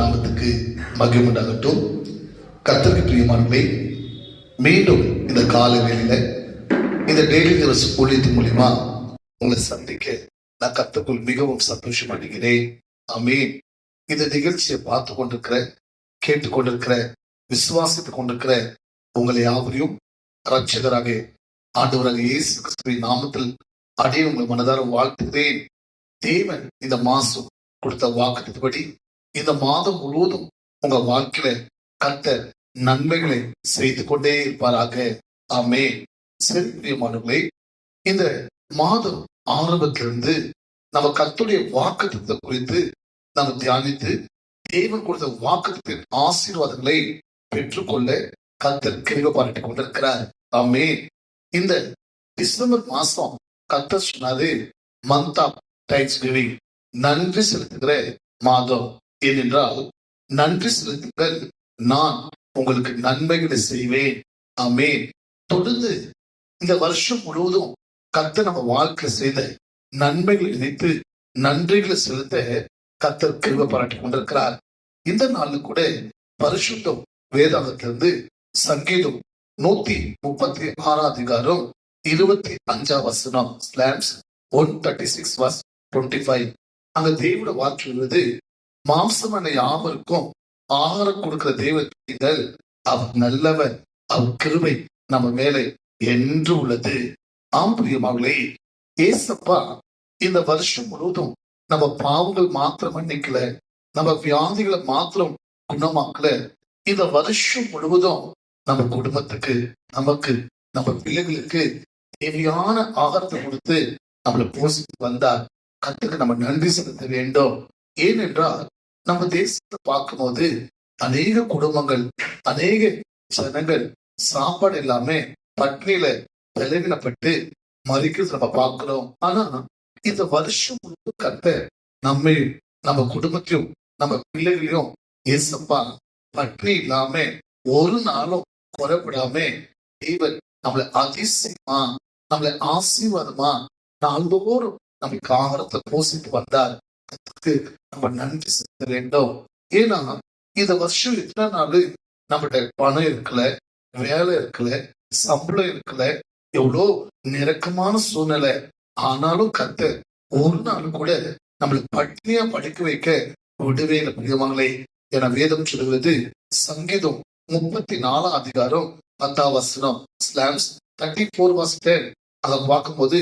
நாமத்துக்கு மகிமை உண்டாகட்டும். கர்த்தருக்கு பிரியமானவர்களே, மீண்டும் இந்த கால வேளையில இந்த டெய்லி நியூஸ் ஊழியத்தின் மூலியமா உங்களை சந்திக்க நான் கர்த்தருக்குள் மிகவும் சந்தோஷப்படுகிறேன். ஆமென். இந்த நிகழ்ச்சியை பார்த்து கொண்டிருக்கிற, கேட்டுக்கொண்டிருக்கிற, விசுவாசித்துக் கொண்டிருக்கிற உங்களை யாவரையும் ரட்சகராக ஆண்டவராக இயேசு கிறிஸ்துவின் நாமத்தில் அடைய உங்களை மனதார வாழ்த்துகிறேன். தேவன் இந்த மாசம் கொடுத்த வாக்குப்படி இந்த மாதம் முழுவதும் உங்க வாழ்க்கையில கர்த்தர் நன்மைகளை செய்து கொண்டே இருப்பாராக. ஆமென். சரி பிரியமானவர்களே, இந்த மாதம் ஆரம்பத்திலிருந்து நம்ம கர்த்தருடைய வாக்குத்தத்தத்தை குறித்து நம்ம தியானித்து தேவன் கொடுத்த வாக்குத்தத்தின் ஆசீர்வாதங்களை பெற்றுக்கொள்ள கர்த்தர் கிருபை பாராட்டிக் கொண்டிருக்கிறார். ஆமென். இந்த டிசம்பர் மாசம் கர்த்தர் சொன்னாரு, மந்த் ஆஃப் தேங்க்ஸ் கிவிங், நன்றி செலுத்துகிற மாதம். ஏனென்றால் நன்றி செலுத்துங்கள், நான் உங்களுக்கு நன்மைகளை செய்வேன். ஆமென். தொடர்ந்து இந்த வருஷம் முழுவதும் கர்த்தர் நம்ம வாழ்க்கை செய்த நன்மைகளை நினைத்து நன்றிகளை செலுத்த கர்த்தர் கிருபை பாராட்டிக் கொண்டிருக்கிறார். இந்த நாள்ல கூட பரிசுத்தம் வேதாகத்திலிருந்து சங்கீதம் 136 அதிகாரம் 25 வசனம் ஸ்லாம்ஸ் 136 verse 25. அங்க தேவனோட வாக்கு உள்ளது, மாம்சமான யாவருக்கும் ஆகாரம் கொடுக்கிற தேவர்கள், அவர் நல்லவர், அவர் கிருபை நம்ம மேலே என்று உள்ளது. ஆம் பிரியமானவர்களே, ஏசப்பா இந்த வருஷம் முழுவதும் நம்ம பாவங்கள் மாத்திரம் மன்னிக்கல, நம்ம வியாதிகளை மாத்திரம் குணமாக்கல, இந்த வருஷம் முழுவதும் நம்ம குடும்பத்துக்கு, நமக்கு, நம்ம பிள்ளைகளுக்கு தேவையான ஆகாரத்தை கொடுத்து நம்மளை போஷித்து வந்தார். கர்த்தருக்கு நம்ம நன்றி செலுத்த வேண்டும். ஏனென்றால் நம்ம தேசத்தை பார்க்கும்போது அநேக குடும்பங்கள், அநேக ஜனங்கள் சாப்பாடு இல்லாம பட்னியில பலவீனப்பட்டு மறிக்கிறது நம்ம பார்க்கிறோம். ஆனா இந்த வருஷம் முழுவதும் கர்த்தர் நம்மையும் நம்ம குடும்பத்தையும் நம்ம பிள்ளைகளையும் ஏசப்பா பட்னி இல்லாம ஒரு நாளும் குறைபடாம தேவன் நம்மளை அதிசயமா, நம்மளை ஆசீர்வாதமா நாள்தோறும் நமக்கு ஆகாரத்தை போசிட்டு வந்தார். அதுக்கு நம்ம நன்றி செலுத்த வேண்டும். ஏன்னா இந்த வருஷம் எத்தனை நாள் நம்மகிட்ட பணம் இருக்கல, வேலை இருக்கல, சம்பளம் இருக்கல, எவ்வளோ நெருக்கமான சூழ்நிலை, ஆனாலும் கர்த்தர் ஒரு நாள் கூட நம்மளை பட்டினியா படிக்க வைக்க விடவே இல்லை. பிரியமானவர்களே, என வேதம் சொல்லுவது சங்கீதம் 34 அதிகாரம் 10 வசனம் ஸ்லாம்ஸ் 34 verse 10. அதை பார்க்கும்போது,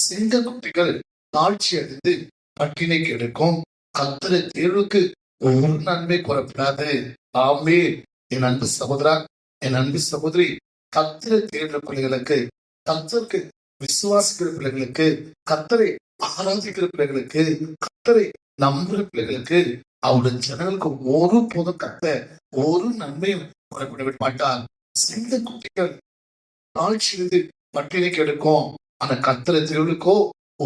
சிங்க குட்டிகள் தாழ்ச்சி அடைந்து பட்டினை கெடுக்கும், கர்த்தரை தேர்வுக்கு ஒரு நன்மை குறைப்படாது. ஆமென். என் அன்பு சகோதரா, என் அன்பு சகோதரி, கர்த்தரை தேடுற பிள்ளைகளுக்கு, கர்த்தருக்கு விசுவாசிக்கிற பிள்ளைகளுக்கு, கர்த்தரை ஆராதிக்கிற பிள்ளைகளுக்கு, கர்த்தரை நம்புற பிள்ளைகளுக்கு, அவருடைய ஜனங்களுக்கு ஒரு போதும் கர்த்தர் ஒரு நன்மையும் குறைப்பட மாட்டார். சிங்க குட்டிகள் தாழ்ச்சி பட்டினை கெடுக்கும், ஆனா கர்த்தரை தேவனுக்கோ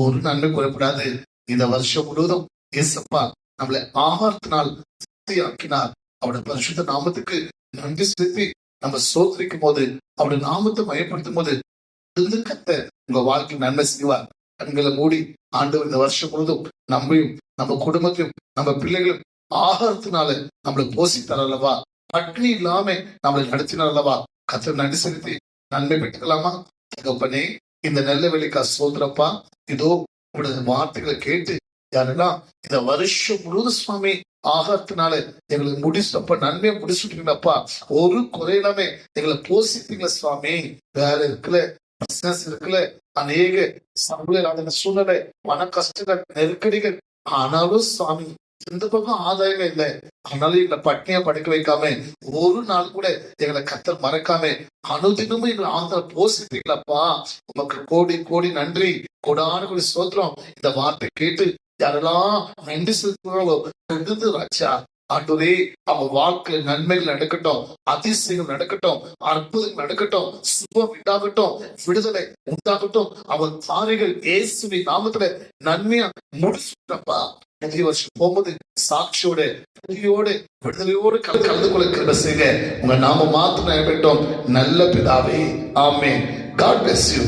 ஒரு நன்மை குறைப்படாது. இந்த வருஷம் முழுவதும் ஏசப்பா நம்மளை ஆகாரத்தினால் திருப்தியாக்கினார். அவருடைய பரிசுத்த நாமத்துக்கு நன்றி செலுத்தி நம்ம சோதரிக்கும் போது, அவருடைய நாமத்தை மயப்படுத்தும் போது கர்த்தர் உங்க வாழ்க்கை நன்மை செய்வார். கண்களை மூடி ஆண்டவர் இந்த வருஷம் முழுவதும் நம்மையும் நம்ம குடும்பத்தையும் நம்ம பிள்ளைகளும் ஆகாரத்தினால நம்மளை போசித்தார் அல்லவா, பட்டினி இல்லாம நம்மளை நடத்தினார் அல்லவா. கர்த்தர் நன்றி செலுத்தி நன்மை பெற்றுக்கலாமா? தகப்பனே, இந்த நல்ல வேலைக்கா சோதரப்பா, இதோ உங்களுடைய வார்த்தைகளை கேட்டு யாரெல்லாம் இந்த வருஷம் முழுவதும் சுவாமி ஆகாரத்தினால எங்களுக்கு முடிச்சப்ப நன்மையை முடிச்சுட்டீங்களப்பா, ஒரு குறையிலாமே எங்களை போசித்தீங்களா சுவாமி. வேலை இருக்குல்ல, பிசினஸ் இருக்குல்ல, அநேக சம்பள சூழ்நிலை, பண கஷ்டங்கள், நெருக்கடிகள், ஆனாலும் சுவாமி இந்த பக்கம் ஆதாயமே இல்லை, ஆனாலும் எங்களை பட்னியா படுக்க வைக்காம ஒரு நாள் கூட எங்களை கர்த்தர் மறக்காம அனுதினமும் எங்களை ஆதரவு போசிப்பீங்களாப்பா. உமக்கு கோடி கோடி நன்றி, கோடான கோடி ஸ்தோத்திரம். இந்த வார்த்தை கேட்டு யாரெல்லாம் நன்றி செலுத்துறாங்களோ ராஜா, ஆண்டவரே, அவன் வாழ்க்கையில நன்மைகள் நடக்கட்டும், அதிசயங்கள் நடக்கட்டும், அற்புதங்கள் நடக்கட்டும், சுபம் உண்டாகட்டும், விடுதலை உண்டாகட்டும். அவன் தாரைகள் இயேசுவின் நாமத்துல நன்மையா முடிச்சுட்டப்பா. புதிய வருஷம் போகும்போது சாட்சியோட, புதியோடு, விடுதலையோடு கலந்து கொள்ள கிருபை செய்யுங்க. உங்க நாம மாத்திரம் நடைபெற்றோம். நல்ல பிதாவே, ஆமென். God bless you.